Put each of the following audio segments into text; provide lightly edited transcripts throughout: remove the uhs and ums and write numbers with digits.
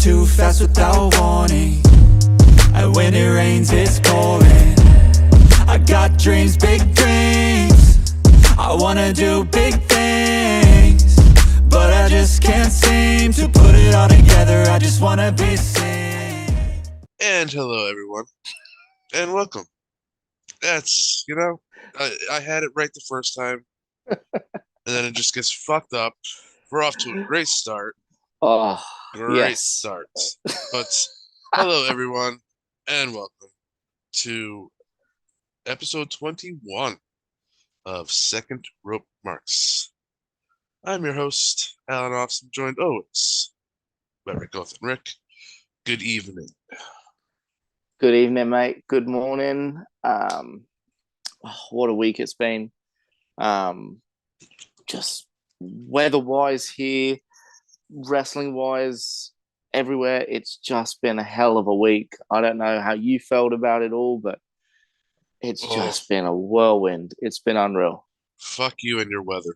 too fast without warning. And when it rains, it's pouring. I got dreams, big dreams. I wanna do big things, but I just can't seem to put it all together. I just wanna be seen. And hello, everyone, and welcome. That's, I had it right the first time, and then it just gets fucked up. We're off to a great start. Oh, Great yes. start. But hello, everyone, and welcome to episode 21 of Second Rope Marks. I'm your host, Allan Austin, joined always by Ric and Ric. Good evening. Good evening, mate. Good morning. What a week it's been. Just weather-wise here, wrestling-wise, everywhere. It's just been a hell of a week. I don't know how you felt about it all, but it's just been a whirlwind. It's been unreal. Fuck you and your weather.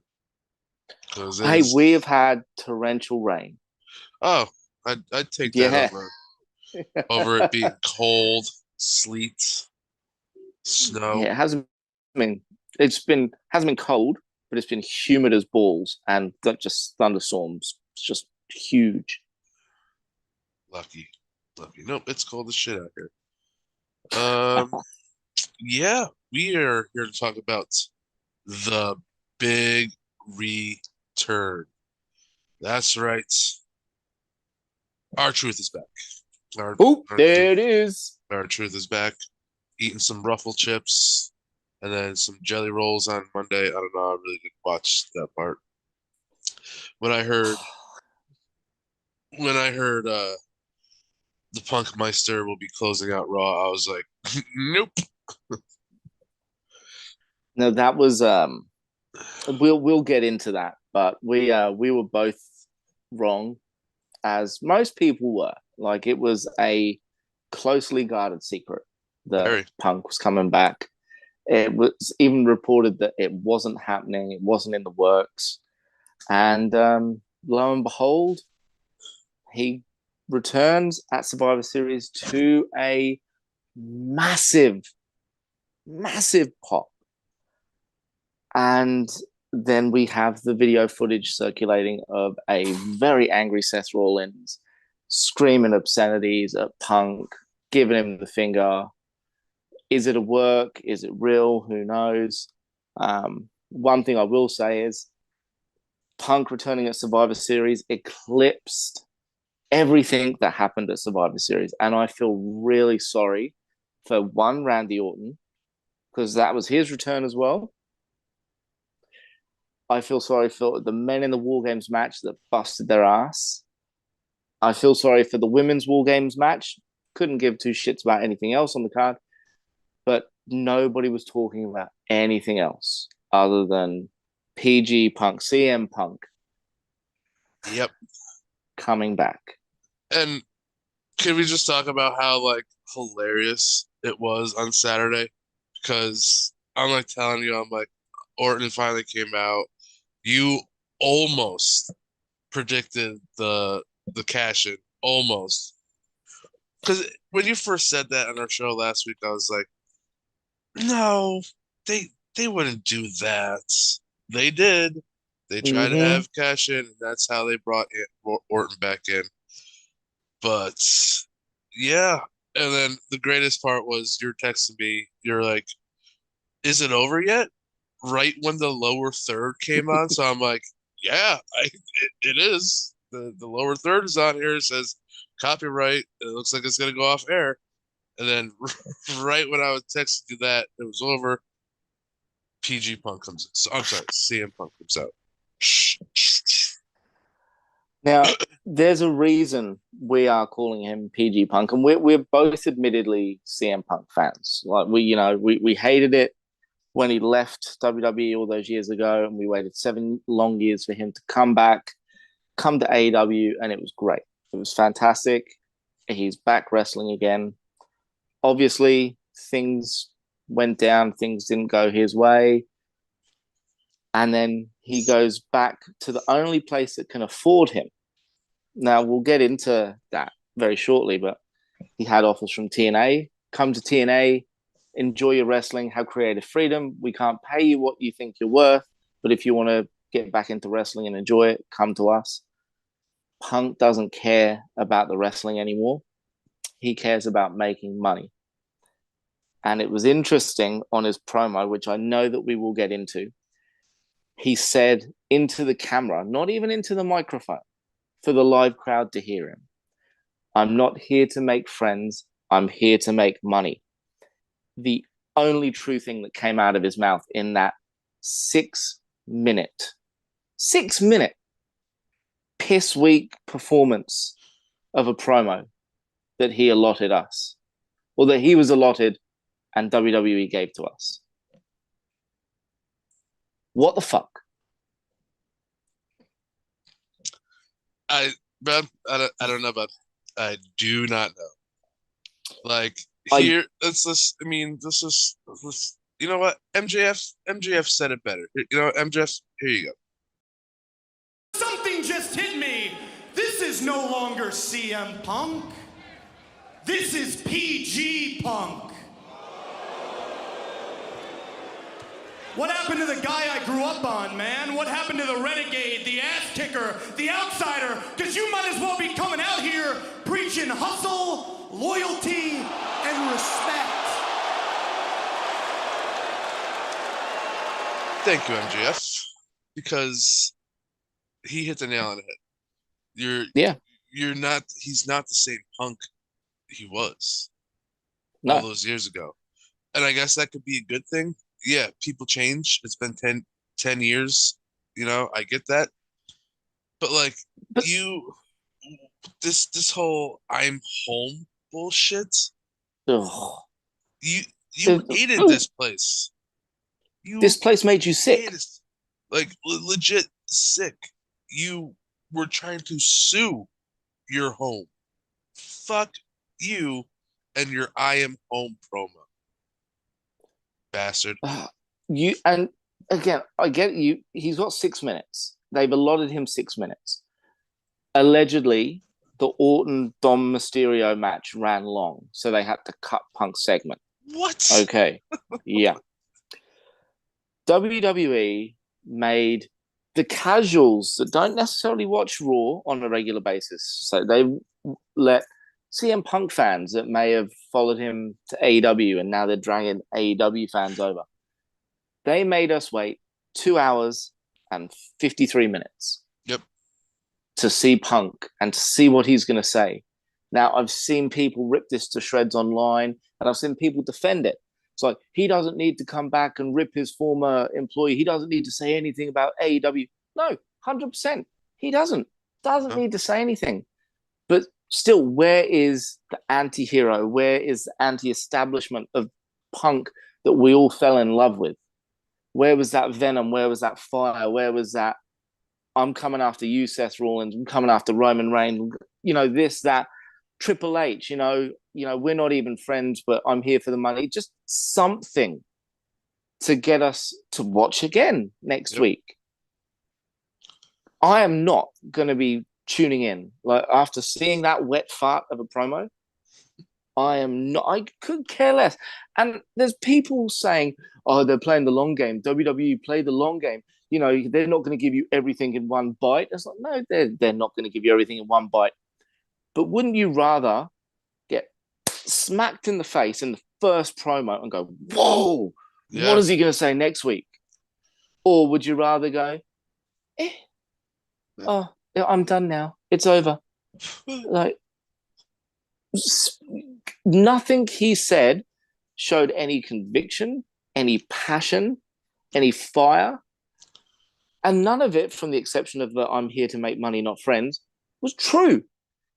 Hey, we have had torrential rain. Oh, I'd take that over it being cold, sleet, snow. Yeah, it hasn't been cold, but it's been humid as balls and just thunderstorms. It's just huge. Lucky. Nope, it's cold as shit out here. Yeah, we are here to talk about the big return. That's right. R-Truth is back. There it is. R-Truth is back. Eating some Ruffle chips and then some jelly rolls on Monday. I don't know. I really didn't watch that part. When I heard the Punk Meister will be closing out Raw, I was like, nope. No, that was we'll get into that, but we were both wrong, as most people were. Like, it was a closely guarded secret that Punk was coming back. It was even reported that it wasn't happening, it wasn't in the works, and lo and behold, he returns at Survivor Series to a massive pop. And then we have the video footage circulating of a very angry Seth Rollins screaming obscenities at Punk, giving him the finger. Is it a work? Is it real? Who knows? One thing I will say is Punk returning at Survivor Series eclipsed everything that happened at Survivor Series. And I feel really sorry for Randy Orton, because that was his return as well. I feel sorry for the men in the War Games match that busted their ass. I feel sorry for the women's War Games match. Couldn't give two shits about anything else on the card. But nobody was talking about anything else other than PG Punk, CM Punk. Yep. Coming back. And can we just talk about how, hilarious it was on Saturday? Because I'm, telling you, Orton finally came out. You almost predicted the cash-in. Almost. Because when you first said that on our show last week, I was like, no, they wouldn't do that. They did. They tried to have cash-in, and that's how they brought Orton back in. But, yeah. And then the greatest part was you're texting me. You're like, is it over yet? Right when the lower third came on. So I'm like, yeah, it is. The lower third is on here. It says copyright. It looks like it's going to go off air. And then right when I was texting you that it was over, PG Punk comes in. So, I'm sorry, CM Punk comes out. Now, there's a reason we are calling him PG Punk, and we're both admittedly CM Punk fans. Like, we hated it when he left WWE all those years ago, and we waited 7 long years for him to come back, come to AEW, and it was great. It was fantastic. He's back wrestling again. Obviously, things went down. Things didn't go his way. And then he goes back to the only place that can afford him. Now, we'll get into that very shortly, but he had offers from TNA. Come to TNA, enjoy your wrestling, have creative freedom. We can't pay you what you think you're worth, but if you want to get back into wrestling and enjoy it, come to us. Punk doesn't care about the wrestling anymore. He cares about making money. And it was interesting on his promo, which I know that we will get into. He said into the camera, not even into the microphone, for the live crowd to hear him, I'm not here to make friends. I'm here to make money. The only true thing that came out of his mouth in that 6 minute piss weak performance of a promo that he allotted us, or that he was allotted and WWE gave to us. What the fuck? I don't know, but I do not know. Like this is. You know what? MJF said it better. You know, MJF. Here you go. Something just hit me. This is no longer CM Punk. This is PG Punk. What happened to the guy I grew up on, man? What happened to the renegade, the ass kicker, the outsider? Because you might as well be coming out here preaching hustle, loyalty, and respect. Thank you, MJF, because he hit the nail on the head. He's not the same Punk he was all those years ago. And I guess that could be a good thing. Yeah, people change. It's been 10 years. You know, I get that. But this whole I'm home bullshit. Ugh. You hated this place. This place made you sick. Legit sick. You were trying to sue your home. Fuck you and your I am home promo. Bastard. And again, I get you. He's got 6 minutes. They've allotted him 6 minutes. Allegedly, the Orton Dom Mysterio match ran long, so they had to cut Punk's segment. What? Okay. Yeah. WWE made the casuals that don't necessarily watch Raw on a regular basis. So they let CM Punk fans that may have followed him to AEW and now they're dragging AEW fans over. They made us wait 2 hours and 53 minutes. Yep. To see Punk and to see what he's going to say. Now, I've seen people rip this to shreds online and I've seen people defend it. It's like, he doesn't need to come back and rip his former employee. He doesn't need to say anything about AEW. No, 100%. He doesn't need to say anything. But still, where is the anti-hero? Where is the anti-establishment of Punk that we all fell in love with? Where was that venom? Where was that fire? Where was that, I'm coming after you, Seth Rollins. I'm coming after Roman Reigns. You know, this, that, Triple H, you know, we're not even friends, but I'm here for the money. Just something to get us to watch again next week. I am not going to be tuning in. Like, after seeing that wet fart of a promo, I could care less. And there's people saying, oh, they're playing the long game. WWE play the long game. You know, they're not going to give you everything in one bite. It's like, no, they're not going to give you everything in one bite. But wouldn't you rather get smacked in the face in the first promo and go, whoa, what is he going to say next week? Or would you rather go, oh, I'm done now. It's over. Like, nothing he said showed any conviction, any passion, any fire. And none of it, from the exception of the I'm here to make money, not friends, was true.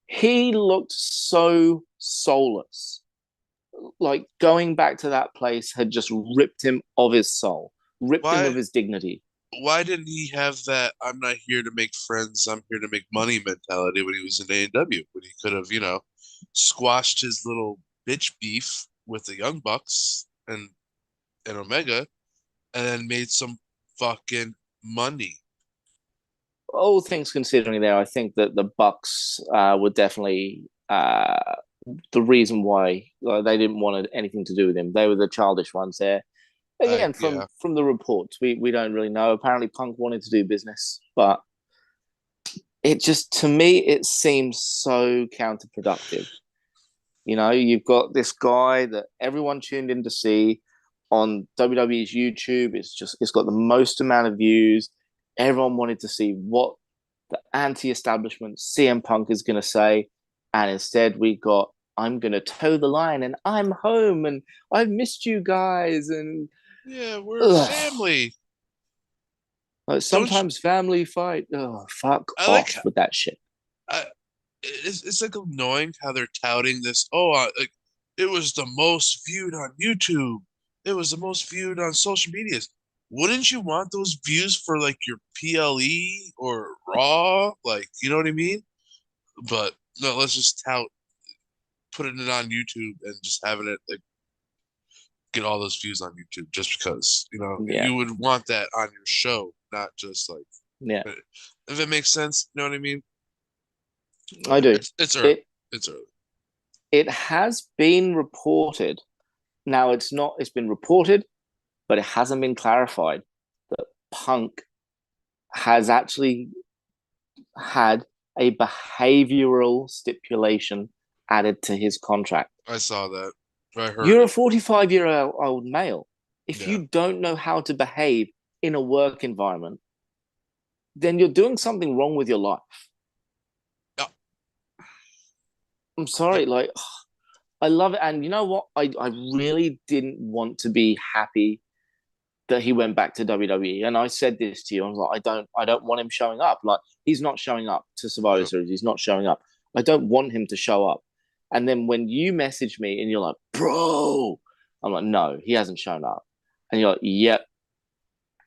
He looked so soulless. Like, going back to that place had just ripped him of his soul, ripped him of his dignity. Why didn't he have that I'm not here to make friends, I'm here to make money mentality when he was in AEW? When he could have, you know, squashed his little bitch beef with the Young Bucks and Omega and then made some fucking money. All things considering there, I think that the Bucks would definitely uh, the reason why they didn't want anything to do with him. They were the childish ones there. Again, Yeah. from the reports, we don't really know. Apparently, Punk wanted to do business, but it just, to me, it seems so counterproductive. You know, you've got this guy that everyone tuned in to see on WWE's YouTube. It's got the most amount of views. Everyone wanted to see what the anti-establishment CM Punk is going to say, and instead we got, I'm going to toe the line and I'm home and I've missed you guys and Yeah, we're family. Like, sometimes family fight. Oh, fuck I off like with that shit. it's like annoying how they're touting this. Oh, like it was the most viewed on YouTube. It was the most viewed on social medias. Wouldn't you want those views for like your PLE or Raw? Like, you know what I mean? But no, let's just putting it on YouTube and just having it like get all those views on YouTube just because, Yeah, you would want that on your show, not just like yeah, if it makes sense, you know what I mean? I do. It's early. It It's early. it has been reported. Now it's not. It's been reported, but it hasn't been clarified that Punk has actually had a behavioral stipulation added to his contract. I saw that. I heard You're a it. 45-year-old male. If Yeah. you don't know how to behave in a work environment, then you're doing something wrong with your life. Yeah. I'm sorry, Yep. like I love it. And you know what? I really didn't want to be happy that he went back to WWE. And I said this to you. I was like, I don't want him showing up. Like, he's not showing up to Survivor Yep. Series. He's not showing up. I don't want him to show up. And then when you message me and you're like, bro, I'm like, no, he hasn't shown up. And you're like, yep.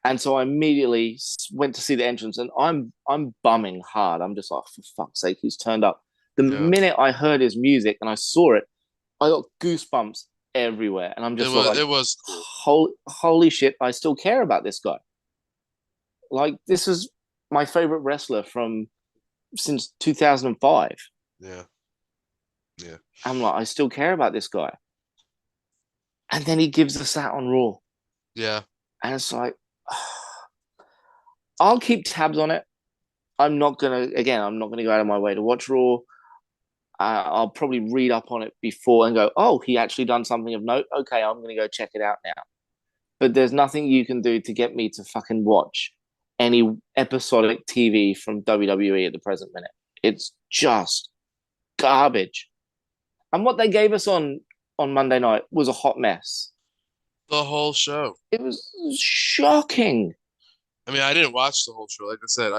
And so I immediately went to see the entrance, and I'm bumming hard. I'm just like, for fuck's sake, he's turned up. The Yeah. minute I heard his music and I saw it, I got goosebumps everywhere, and I'm just like, It was cool. holy shit, I still care about this guy. Like, this is my favorite wrestler from since 2005. Yeah. Yeah. I'm like, I still care about this guy. And then he gives us that on Raw. Yeah. And it's like, I'll keep tabs on it. I'm not going to go out of my way to watch Raw. I'll probably read up on it before and go, oh, he actually done something of note. Okay, I'm going to go check it out now. But there's nothing you can do to get me to fucking watch any episodic TV from WWE at the present minute. It's just garbage. And what they gave us on Monday night was a hot mess. The whole show. It was shocking. I mean, I didn't watch the whole show. Like I said,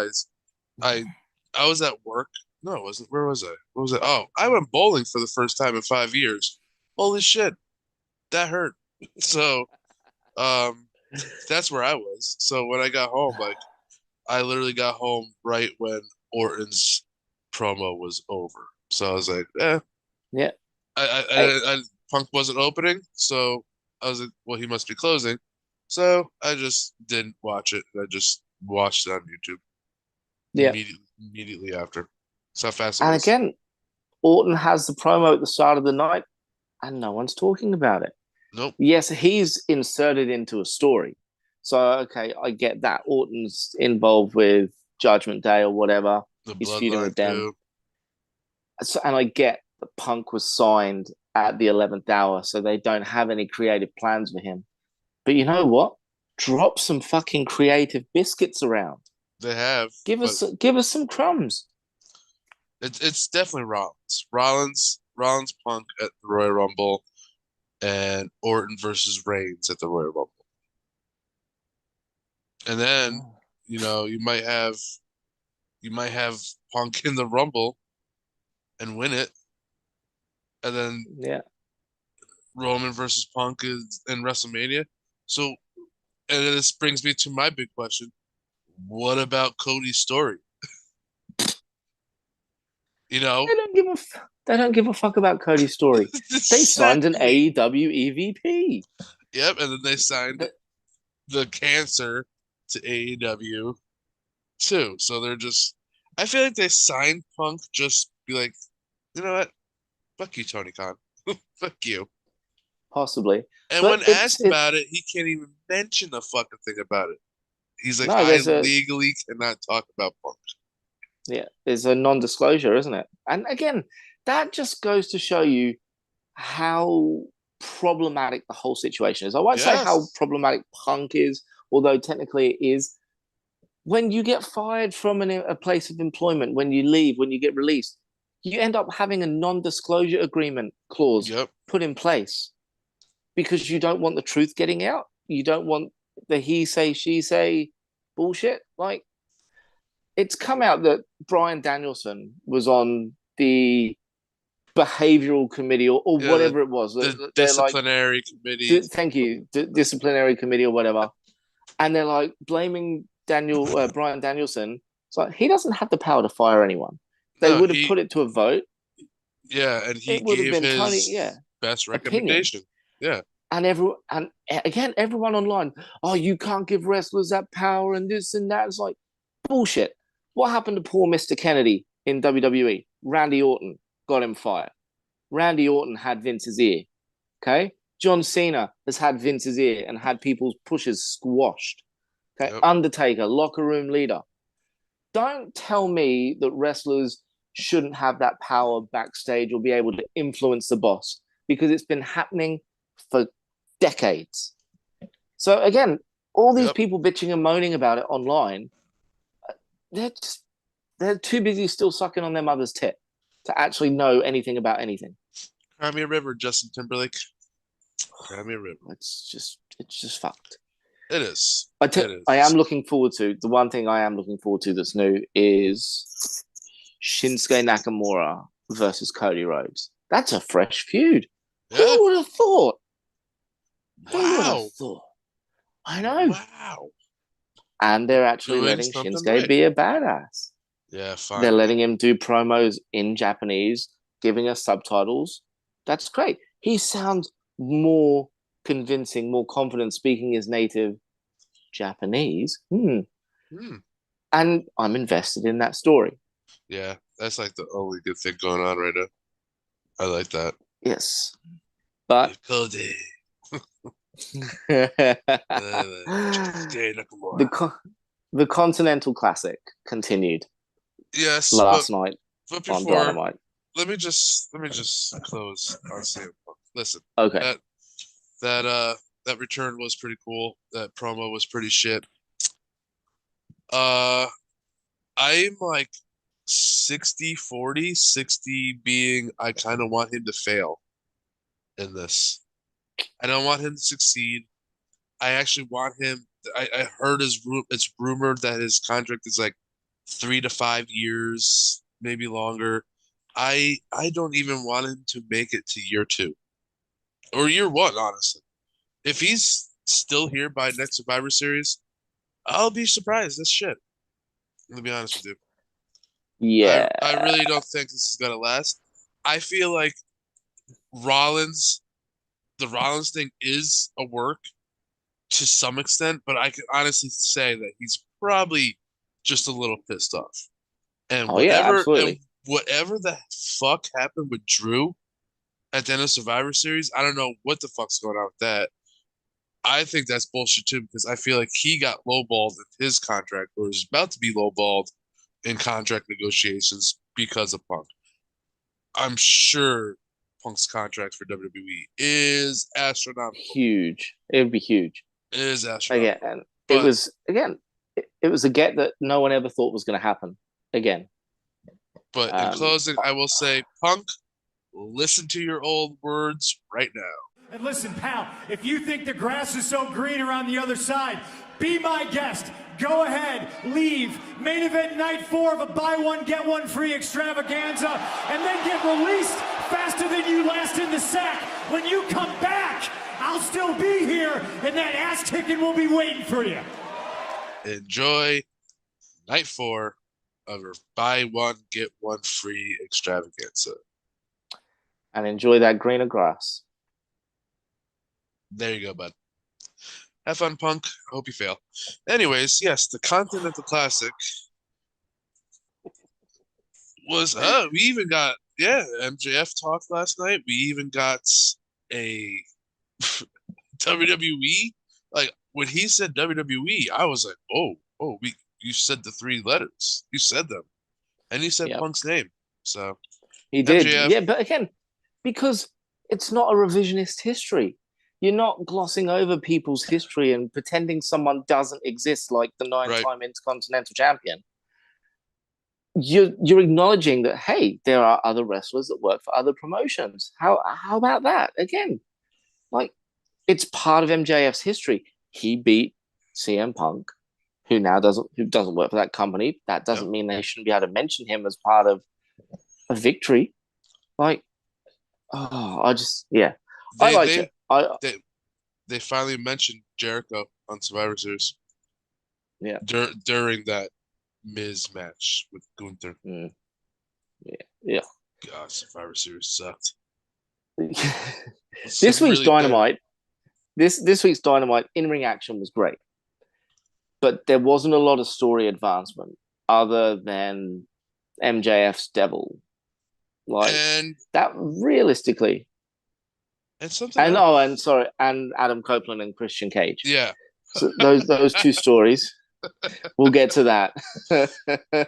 I was at work. No, it wasn't. Where was I? What was it? Oh, I went bowling for the first time in 5 years. Holy shit. That hurt. So, that's where I was. So when I got home, like I literally got home right when Orton's promo was over. So I was like, Yeah. Punk wasn't opening, so I was like, well, he must be closing. So I just didn't watch it. I just watched it on YouTube. Yeah. Immediately after. That's how fast it And was. again, Orton has the promo at the start of the night, and no one's talking about it. Nope. Yes, he's inserted into a story. So, okay, I get that. Orton's involved with Judgment Day or whatever. The He's feuding with them. Bloodline too. So, and I get that Punk was signed at the 11th hour, so they don't have any creative plans for him. But you know what? Drop some fucking creative biscuits around. They have. Give us some crumbs. It's definitely Rollins. Rollins Punk at the Royal Rumble, and Orton versus Reigns at the Royal Rumble. And then, you might have Punk in the Rumble and win it. And then Roman versus Punk is in WrestleMania. So, and this brings me to my big question. What about Cody's story? They don't give a fuck about Cody's story. They signed an AEW EVP. Yep, and then they signed the Cancer to AEW too. So they're just, I feel like they signed Punk just be like, you know what? Fuck you, Tony Khan. Fuck you. possibly. And But when asked about it, he can't even mention a fucking thing about it. He's like, No, I there's a legally cannot talk about Punk. there's a non-disclosure, isn't it? And again, that just goes to show you how problematic the whole situation is. I won't say how Yes. problematic Punk is, although technically it is. When you get fired from a place of employment, when you leave, when you get released, you end up having a non-disclosure agreement clause Yep. put in place because you don't want the truth getting out. You don't want the he say, she say bullshit. Like, it's come out that Bryan Danielson was on the behavioral committee or Yeah, whatever it was. The They're like, disciplinary committee. thank you, disciplinary committee or whatever. And they're like blaming Bryan Danielson. It's like, he doesn't have the power to fire anyone. They No, would have put it to a vote. Yeah, and he It would have gave been Tony, his best opinion. recommendation. Yeah. And again, everyone online, oh, you can't give wrestlers that power and this and that. It's like bullshit. What happened to poor Mr. Kennedy in WWE? Randy Orton got him fired. Randy Orton had Vince's ear. Okay. John Cena has had Vince's ear and had people's pushes squashed. Okay. Yep. Undertaker, locker room leader. Don't tell me that wrestlers shouldn't have that power backstage or be able to influence the boss, because it's been happening for decades. So again, all these Yep. people bitching and moaning about it online, they're too busy still sucking on their mother's tit to actually know anything about anything. Cry me a river, Justin Timberlake. Cry me a river. It's just fucked. It is. I am looking forward to, the one thing I am looking forward to that's new is Shinsuke Nakamura versus Cody Rhodes. That's a fresh feud. Yeah. Who would have thought? Who would Wow. have thought? I know. Wow. And they're actually Doing letting something Shinsuke right. be a badass. Yeah, fine. They're letting him do promos in Japanese, giving us subtitles. That's great. He sounds more convincing, more confident speaking his native Japanese. And I'm invested in that story. Yeah, that's like the only good thing going on right now. I like that. Yes. But Cody. the Continental Classic continued Yes, last night but on before, Dynamite. let me just close on CM Punk. Listen, Okay. that return was pretty cool. That promo was pretty shit. I'm like 60-40, 60 being I kind of want him to fail in this. I don't want him to succeed. I actually want him. I heard it's rumored that his contract is like 3 to 5 years, maybe longer. I don't even want him to make it to year 2 or year 1, honestly. If he's still here by next Survivor Series, I'll be surprised. That's shit. To be honest with you. Yeah. I really don't think this is gonna last. I feel like the Rollins thing is a work to some extent, but I can honestly say that he's probably just a little pissed off. And absolutely. Whatever the fuck happened with Drew at the end of Survivor Series, I don't know what the fuck's going on with that. I think that's bullshit too, because I feel like he got lowballed in his contract, or is about to be lowballed in contract negotiations because of Punk. I'm sure Punk's contract for WWE is astronomical. Huge. It would be huge. It is astronomical. And it was a get that no one ever thought was going to happen again. But in closing, I will say, Punk, listen to your old words right now. And listen, pal, if you think the grass is so green around the other side, be my guest. Go ahead, leave. Main event night 4 of a buy one, get one free extravaganza, and then get released faster than you last in the sack. When you come back, I'll still be here, and that ass kicking will be waiting for you. Enjoy night 4 of our buy one, get one free extravaganza. And enjoy that greener grass. There you go, bud. Have fun, Punk. Hope you fail. Anyways, yes, the Continental Classic was. We even got MJF talked last night. We even got a WWE. Like when he said WWE, I was like, you said the three letters. You said them, and he said Yep. Punk's name. So He did. MJF, Yeah, but again, because it's not a revisionist history. You're not glossing over people's history and pretending someone doesn't exist, like the 9-time Intercontinental Champion. You're acknowledging that, hey, there are other wrestlers that work for other promotions. How about that? Again, like, it's part of MJF's history. He beat CM Punk, who doesn't work for that company. That doesn't mean they shouldn't be able to mention him as part of a victory. Like, I liked it. They finally mentioned Jericho on Survivor Series. Yeah. During that Miz match with Gunther. Yeah. God, Survivor Series sucked. This week's Dynamite. This week's Dynamite in-ring action was great, but there wasn't a lot of story advancement other than MJF's devil, and realistically, and Adam Copeland and Christian Cage. Yeah, so those two stories. We'll get to that.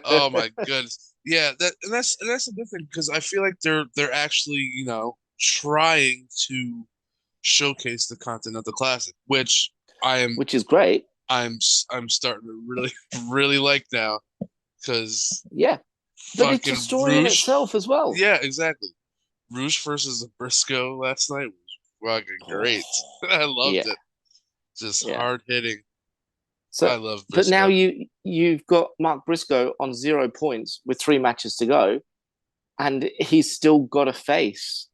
Oh my goodness, yeah, that's a good thing because I feel like they're actually trying to showcase the Continental Classic, which is great. I'm starting to really really like now because but it's a story in itself as well. Yeah, exactly. Rouge versus Briscoe last night was fucking great. I loved it. Just hard hitting. So I love Briscoe. But now you've got Mark Briscoe on 0 points with 3 matches to go, and he's still got to face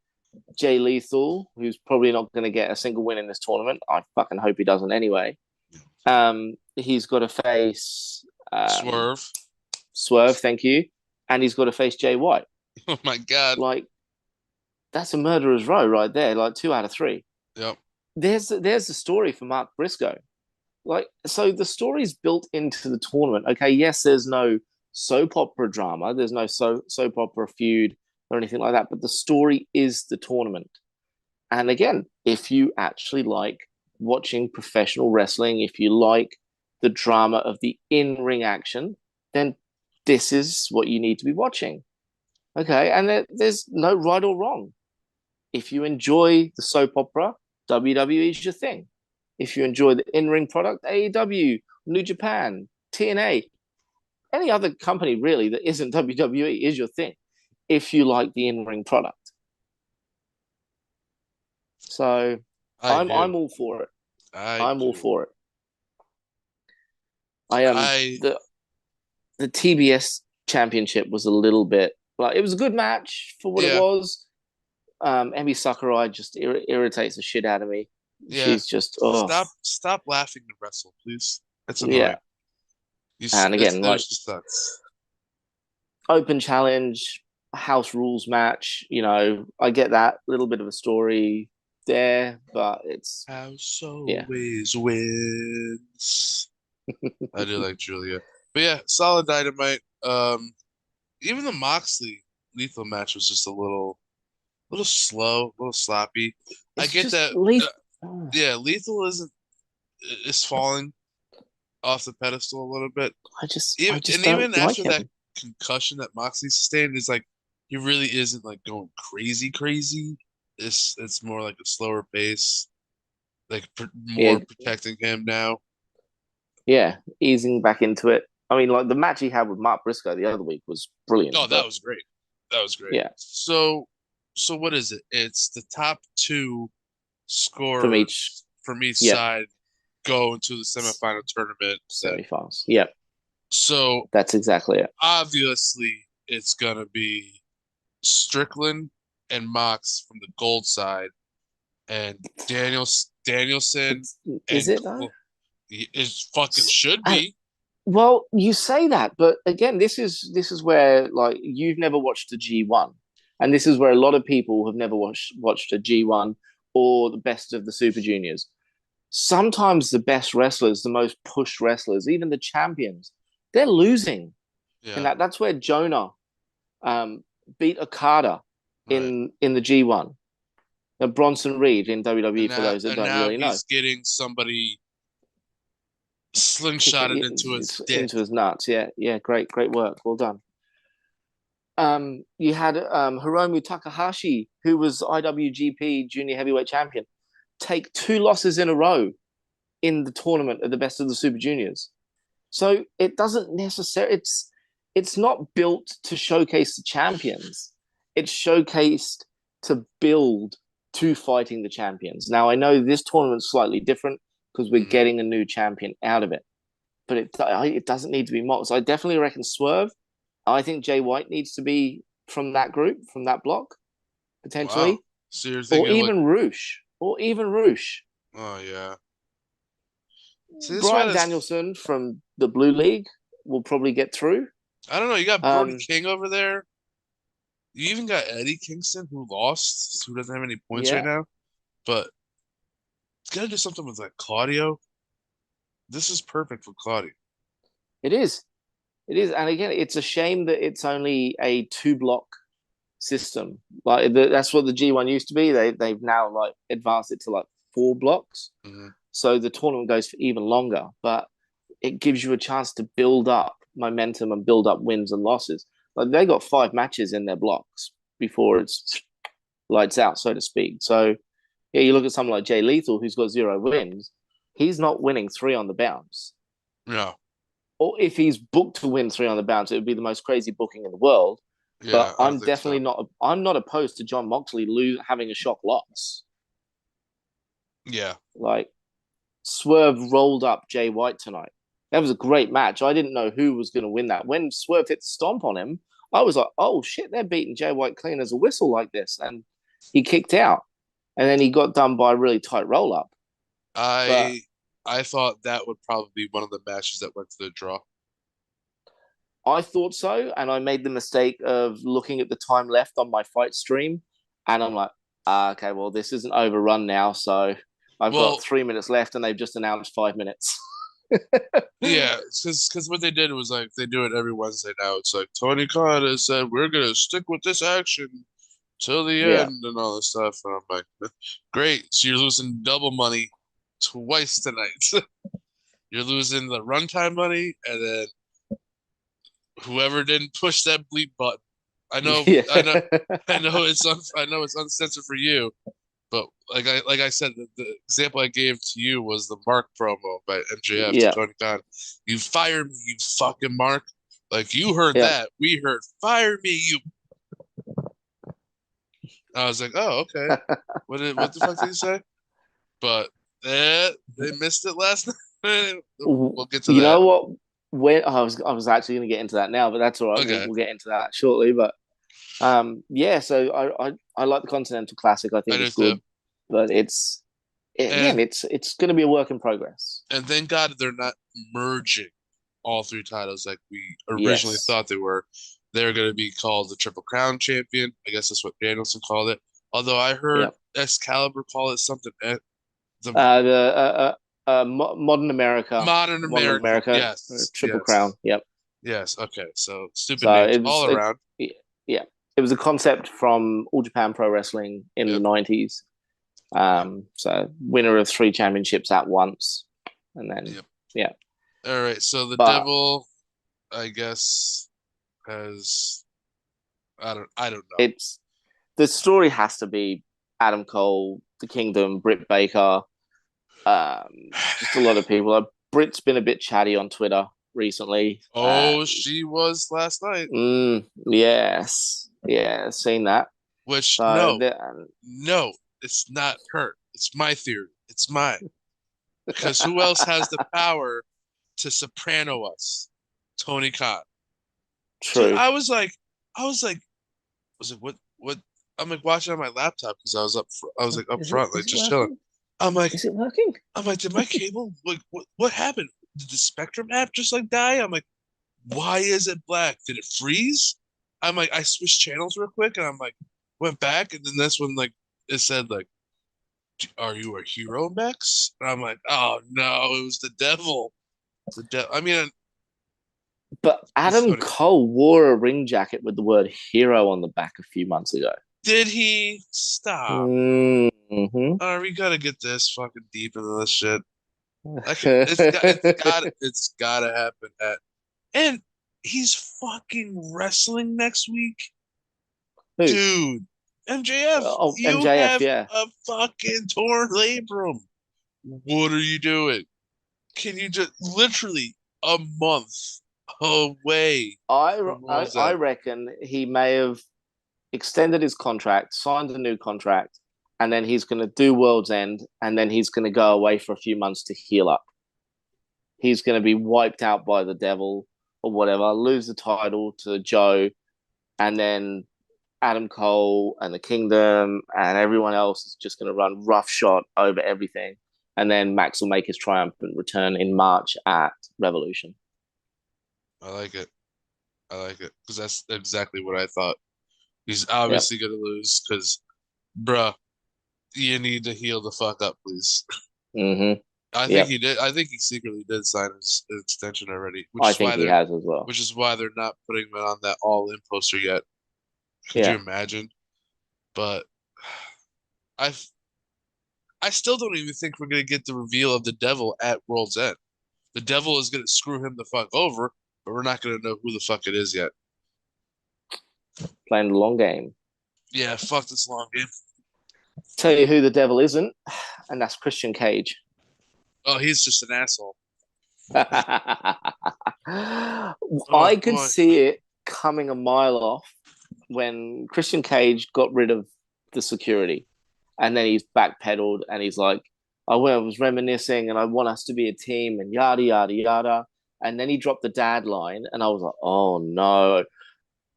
Jay Lethal, who's probably not going to get a single win in this tournament. I fucking hope he doesn't anyway. He's got to face Swerve, thank you. And he's got to face Jay White. Oh my God. Like, that's a murderer's row right there, like 2 out of 3. Yep. There's the story for Mark Briscoe. Like, so the story's built into the tournament. Okay, yes, there's no soap opera drama, there's no soap opera feud or anything like that, but the story is the tournament. And again, if you actually like watching professional wrestling, if you like the drama of the in-ring action, then this is what you need to be watching. Okay, and there's no right or wrong. If you enjoy the soap opera, WWE is your thing. If you enjoy the in-ring product, AEW, New Japan, TNA, any other company really that isn't WWE is your thing. If you like the in-ring product. So I'm all for it. I'm all for it. The TBS championship was a little bit like, it was a good match for what it was. Emi Sakurai just irritates the shit out of me. Yeah. She's just stop laughing to wrestle, please. That's annoying. Yeah. And again, like, open challenge, house rules match. I get that little bit of a story there, but it's house always wins. I do like Julia, but yeah, solid Dynamite. Even the Moxley Lethal match was just a little slow, a little sloppy. I get that. Lethal is falling off the pedestal a little bit. Even after that concussion that Moxley sustained, is like he really isn't like going crazy. It's more like a slower pace, like more protecting him now. Yeah, easing back into it. I mean, like the match he had with Mark Briscoe the other week was brilliant. Oh, that was great. Yeah. So what is it? It's the top 2 scorers from each side go into the semifinal tournament. Semifinals. Yep. So that's exactly it. Obviously, it's gonna be Strickland and Mox from the gold side, and Danielson. Is it though? It fucking should be. Well, you say that, but again, this is where, like, you've never watched a G1, and this is where a lot of people have never watched a G1 or the best of the Super Juniors. Sometimes the best wrestlers, the most pushed wrestlers, even the champions, they're losing. Yeah. And that's where Jonah beat Okada Right. in the G1. And Bronson Reed in WWE, And for now those that and don't now really know. he's getting somebody Kick it slingshotted into his dick. into his nuts. Yeah, yeah, great work. Well done. You had Hiromu Takahashi, who was IWGP Junior Heavyweight Champion, take 2 losses in a row in the tournament at the Best of the Super Juniors. So it doesn't necessarily. It's not built to showcase the champions. It's showcased to build to fighting the champions. Now I know this tournament's slightly different because we're Mhm. getting a new champion out of it, but it doesn't need to be mocked. So I definitely reckon Swerve. I think Jay White needs to be from that group, from that block, Wow. potentially, So you're or thinking like, even Roosh, or even Roosh. oh yeah. See, this one Brian is, Danielson from the Blue League will probably get through. I don't know. You got Brody Um, King over there. You even got Eddie Kingston, who lost, who doesn't have any points right yeah, now. But it's gotta do something with like Claudio. This is perfect for Claudio. it is. It is, and again, it's a shame that it's only a 2 block system. Like that's what the G1 used to be. They've now like advanced it to like 4 blocks, Hmm. so the tournament goes for even longer. But it gives you a chance to build up momentum and build up wins and losses. Like they got 5 matches in their blocks before it's lights out, so to speak. So yeah, you look at someone like Jay Lethal, who's got 0 wins. He's not winning 3 on the bounce. Yeah, Or if he's booked to win 3 on the bounce, it would be the most crazy booking in the world. yeah, But I I'm think definitely so. not. I'm not opposed to John Moxley having a shock loss. Yeah, Like Swerve rolled up Jay White tonight. That was a great match. I didn't know who was going to win that. When Swerve hit the stomp on him, I was like, "Oh shit, they're beating Jay White clean as a whistle like this." And he kicked out, and then he got done by a really tight roll up. But I I thought that would probably be one of the matches that went to the draw. I thought so, and I made the mistake of looking at the time left on my fight stream, and I'm like, okay, well, this isn't overrun now, so I've got Well, 3 minutes left, and they've just announced 5 minutes. yeah, because what they did was like they do it every Wednesday now. It's like Tony Khan has said we're gonna stick with this action till the Yeah, end and all this stuff, and I'm like, great. So you're losing double money twice tonight. You're losing the runtime money, and then whoever didn't push that bleep button. I know, yeah, I know, I know it's uncensored for you, but like I said, the example I gave to you was the Mark promo by MJF to yeah, Tony Khan. You fire me, you fucking Mark. Like you heard yeah. that, we heard fire me, you. I was like, oh okay. What the fuck did he say? But they missed it last night. We'll get to You that. know what? When I was actually going to get into that now, but that's all right. Okay, We'll get into that shortly. But yeah. So I like the Continental Classic. I I think do it's too. good, but it's again, And it's going to be a work in progress. and thank God they're not merging all 3 titles like we originally Yes. thought they were. They're going to be called the Triple Crown Champion. I guess that's what Danielson called it. Although I heard Yep. Excalibur call it something. The The Modern America, Modern Modern America. America, Yes, Triple Crown. yes, Yep. yes. Okay, so stupid So names it was all around. yeah, it was a concept from All Japan Pro Wrestling in the Yep, '90s. yep, So winner of 3 championships at once, and then yep. yeah, All right, so the but devil, I guess, has I don't know. it's the story has to be Adam Cole, the Kingdom, Britt Baker, just a lot of people. Britt's been a bit chatty on Twitter recently. Oh, she was last night. Yes, yeah, seen that. Which So no, it's not her. It's my theory. It's mine. Because who else has the power to soprano us? Tony Khan. So true. was like, what? I'm like watching on my laptop because I was like up front, like Is it just chilling. working? I'm like, Is it working? did my cable, like, what happened? Did the Spectrum app just like die? I'm like, why is it black? Did it freeze? I'm like, I switched channels real quick and I'm like, went back and then that's when like it said like, are you a hero, Max? And I'm like, oh no, it was the devil. The devil. I mean, But Adam Cole wore a ring jacket with the word hero on the back a few months ago. Did he stop? Mm-hmm. We gotta get this fucking deep into this shit. It's gotta happen and he's fucking wrestling next week. Who? Dude, MJF, Oh, you MJF, have yeah. a fucking torn labrum. What are you doing? Can you just literally a month away from World's I End? reckon he may have extended his contract, signed a new contract, and then he's going to do World's End, and then he's going to go away for a few months to heal up. He's going to be wiped out by the devil or whatever, lose the title to Joe, and then Adam Cole and the Kingdom and everyone else is just going to run roughshod over everything. And then Max will make his triumphant return in March at Revolution. I like it. I like it because that's exactly what I thought. He's obviously gonna lose because, bruh, you need to heal the fuck up, please. Mm-hmm. I think he did. I think he secretly did sign his extension already, I think he has as well. which is why they're not putting him on that all-in poster yet. Could you imagine? But I still don't even think we're gonna get the reveal of the devil at World's End. The devil is gonna screw him the fuck over, but we're not gonna know who the fuck it is yet. Playing the long game. Yeah, fuck this long game. Tell you who the devil isn't, and that's Christian Cage. Oh, he's just an asshole. I could see it coming a mile off when Christian Cage got rid of the security, and then he's backpedaled and he's like, I was reminiscing and I want us to be a team and yada, yada, yada. And then he dropped the dad line and I was like, oh no.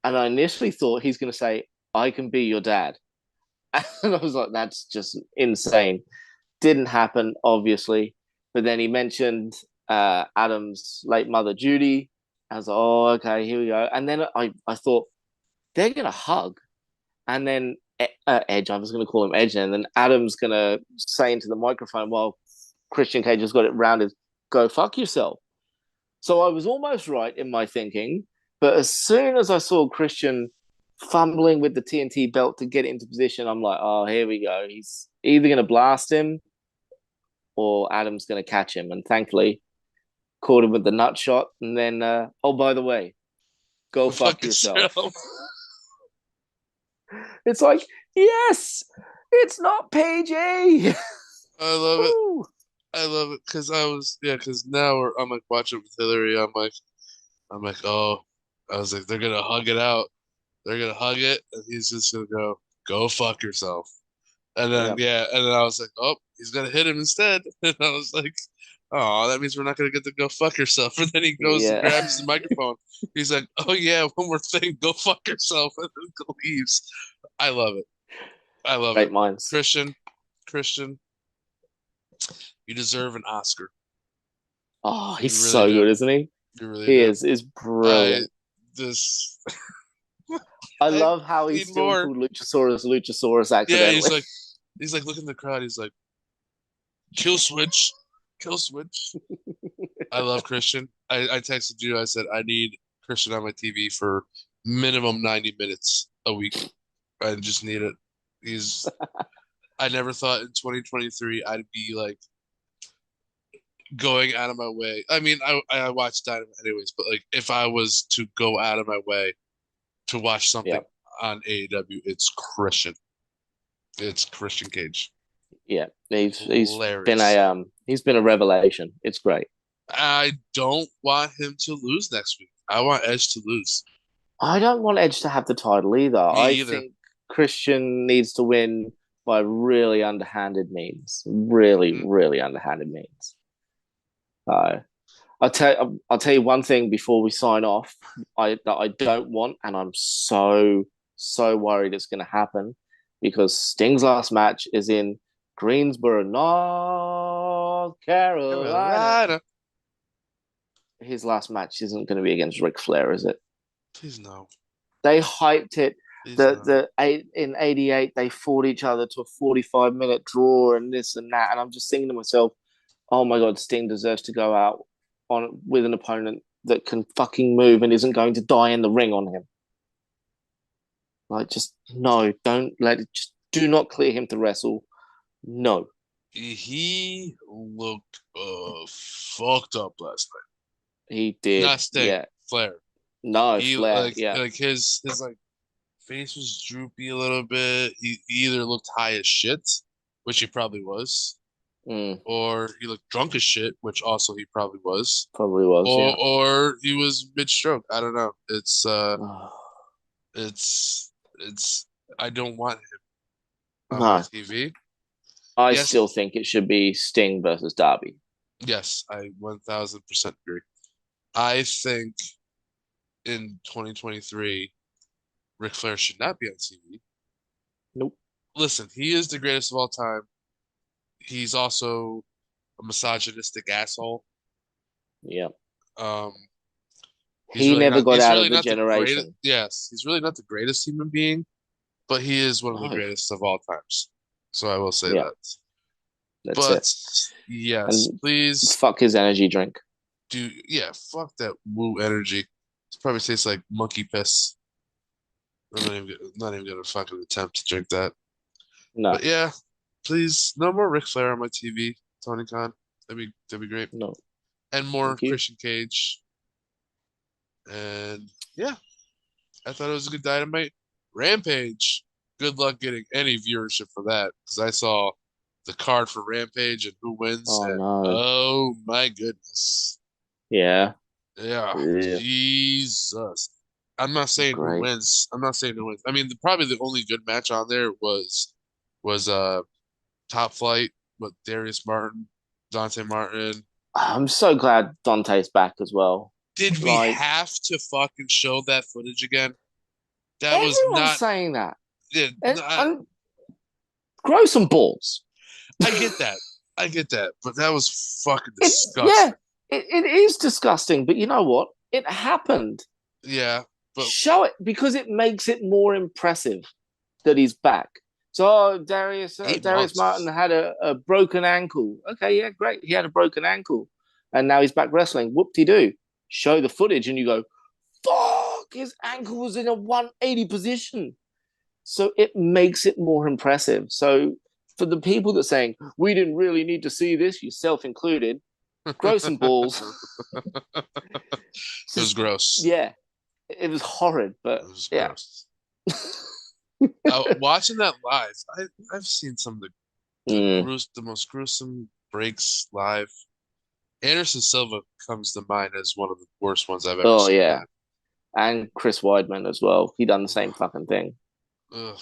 And I initially thought he's going to say, I can be your dad. And I was like, that's just insane. Didn't happen, obviously. But then he mentioned Adam's late mother, Judy. I was like, oh, okay, here we go. And then I thought, they're going to hug. And then Edge, I was going to call him Edge, and then Adam's going to say into the microphone, while Christian Cage has got it rounded, go fuck yourself. So I was almost right in my thinking. But as soon as I saw Christian fumbling with the TNT belt to get into position, I'm like, oh, here we go. He's either going to blast him or Adam's going to catch him. And thankfully, caught him with the nut shot. And then, oh, by the way, go fuck yourself. It's like, yes, it's not PG. I love it. I love it because now I'm like watching with Hillary. I'm like, oh, I was like, they're gonna hug it out. They're gonna hug it, and he's just gonna go fuck yourself. And then and then I was like, oh, he's gonna hit him instead. And I was like, oh, that means we're not gonna get to go fuck yourself. And then he goes and grabs the microphone. He's like, oh yeah, one more thing, go fuck yourself, and then leaves. I love it. I love Great it. minds. Christian, you deserve an Oscar. Oh, he's really so good, isn't he? He is brilliant. I love how he's still called Luchasaurus accidentally. Yeah, he's like looking at the crowd. He's like, kill switch. I love Christian. I texted you. I said I need Christian on my TV for minimum 90 minutes a week. I just need it. I never thought in 2023 I'd be like going out of my way. I mean, I watch Dynamite anyways, but like if I was to go out of my way to watch something on AEW, it's Christian. It's Christian Cage. Yeah, he's been a revelation. It's great. I don't want him to lose next week. I want Edge to lose. I don't want Edge to have the title either. I think Christian needs to win by really underhanded means. Really underhanded means. I'll tell you one thing before we sign off. That I don't want, and I'm so worried it's going to happen, because Sting's last match is in Greensboro, North Carolina. His last match isn't going to be against Ric Flair, is it? Please no. They hyped it. In '88 they fought each other to a 45-minute draw and this and that, and I'm just thinking to myself, oh my god, Sting deserves to go out with an opponent that can fucking move and isn't going to die in the ring on him. Like, just no, don't let it. Just do not clear him to wrestle. No, He looked fucked up last night. he did. Not Sting, Yeah, Flair. no, He Flair. Yeah, like his like face was droopy a little bit. He either looked high as shit, which he probably was, or he looked drunk as shit, which also he probably was, probably was. Yeah. or he was mid-stroke. I don't know. It's I don't want him on my No, TV. I Yes, still think it should be Sting versus Darby. yes, I 1000% agree. I think in 2023, Ric Flair should not be on TV. Nope. Listen, he is the greatest of all time. He's also a misogynistic asshole. Yeah. Um, He never got he's out really of the not the greatest. generation. Yes, he's really not the greatest human being, but he is one of the No. greatest of all times. So I will say Yeah. that. That's But it. yes, And please fuck his energy drink. fuck that woo energy. It probably tastes like monkey piss. I'm not even gonna fucking attempt to drink that. No, But yeah, please, no more Ric Flair on my TV, Tony Khan. That'd be great. no. And more Thank you. Christian Cage. And yeah, I thought it was a good Dynamite. Rampage. Good luck getting any viewership for that, because I saw the card for Rampage and who wins, Oh and no. oh my goodness. Yeah. Yeah, Yeah. Jesus. I'm not saying who Great. wins. I'm not saying who wins. I mean, probably the only good match on there was Top Flight with Darius Martin, Dante Martin. I'm so glad Dante's back as well. Did we Like, have to fucking show that footage again? That was everyone's not. saying that. Yeah, And grow some balls. I get that. I get that. But that was fucking It's disgusting. it is disgusting, but you know what? It happened. Yeah, but Show it because it makes it more impressive that he's back. So Darius 8 months. Martin had a broken ankle. Okay, yeah, great. He had a broken ankle, and now he's back wrestling. Whoop-de-doo. Show the footage, and you go, "Fuck! His ankle was in a 180 position." So it makes it more impressive. So for the people that are saying we didn't really need to see this, yourself included, grow some balls. It was gross. Yeah, it was horrid, but It was yeah. gross. Watching that live, I've seen some of the most gruesome breaks live. Anderson Silva comes to mind as one of the worst ones I've ever Oh seen. yeah, and Chris Weidman as well. He done the same fucking thing. Ugh.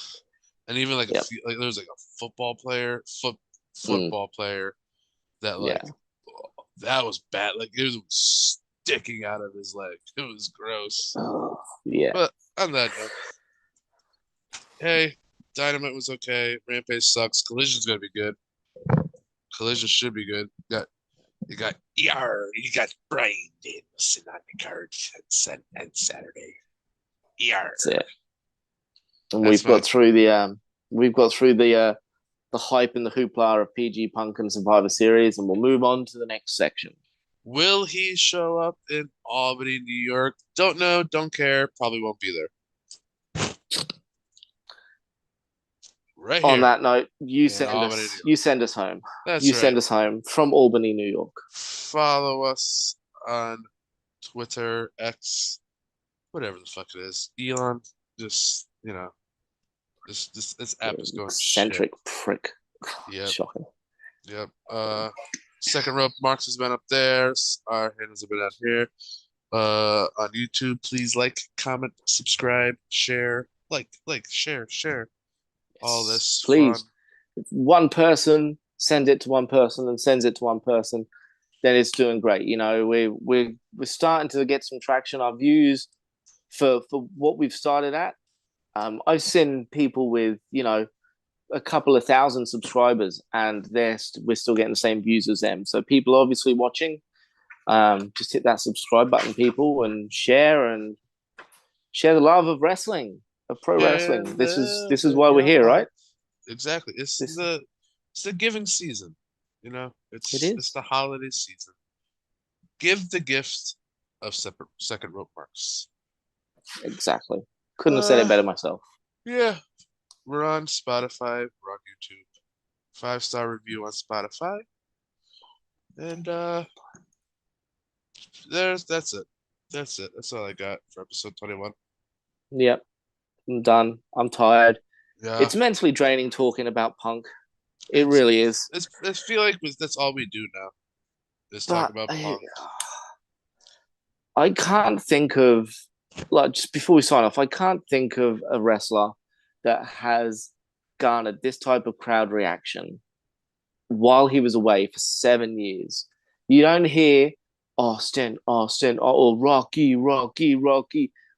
And even like Yep. there was like a football player that like that was bad. Like it was sticking out of his leg. It was gross. Oh, yeah. But on that note, hey, Dynamite was okay. Rampage sucks. Collision's gonna be good. Collision should be good. You got Brian Danielson on the card on Saturday. That's it. And That's we've got through the hype and the hoopla of PG Punk and Survivor Series, and we'll move on to the next section. Will he show up in Albany, New York? Don't know, don't care. Probably won't be there. Right here. On that note, you send us home. That's you right. send us home from Albany, New York. Follow us on Twitter, X, whatever the fuck it is. Elon, just this app is going eccentric shit. prick. Yep. Shocking. Yep. Second rope marks has been up there. Our handles have been out here. On YouTube, please like, comment, subscribe, share, share. All this please. fun. If one person sends it to one person and sends it to one person, then it's doing great. You know, we're starting to get some traction. Our views for what we've started at. I've seen people with, a couple of thousand subscribers, and we're still getting the same views as them. So people obviously watching, just hit that subscribe button, people, and share the love of wrestling, of pro wrestling. This is why we're here, right? Exactly. It's the giving season. It's the holiday season. Give the gift of second rope marks. Exactly. Couldn't have said it better myself. Yeah. We're on Spotify. We're on YouTube. 5-star review on Spotify. And that's it. That's it. That's all I got for episode 21. Yep. I'm done. I'm tired. Yeah. It's mentally draining talking about Punk. It really is. I feel like that's all we do now. Is talk about Punk. I can't think of, like, just before we sign off, I can't think of a wrestler that has garnered this type of crowd reaction while he was away for 7 years. You don't hear Austin, or Rocky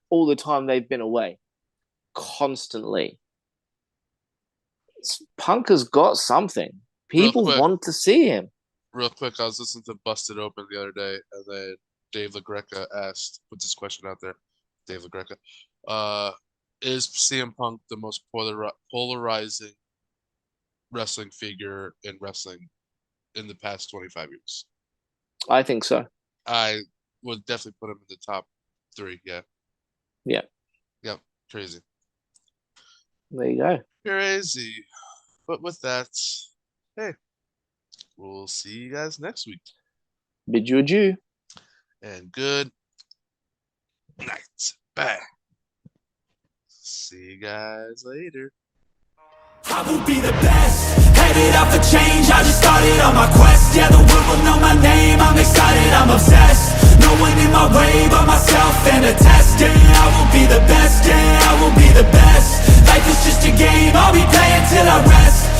all the time they've been away. Constantly. Punk has got something. People want to see him. Real quick, I was listening to Busted Open the other day, and then Dave LaGreca put this question out there. Dave LaGreca. Is CM Punk the most polarizing wrestling figure in wrestling in the past 25 years? I think so. I would definitely put him in the top 3, yeah. Yeah. Yep, crazy. There you go. Crazy. But with that, hey, we'll see you guys next week. Bid you adieu. And good night. Bye. See you guys later. I will be the best, headed out for change, I just started on my quest. Yeah, the world will know my name, I'm excited, I'm obsessed. No one in my way but myself and a test. Yeah, I will be the best, yeah, I will be the best. Life is just a game, I'll be playing till I rest.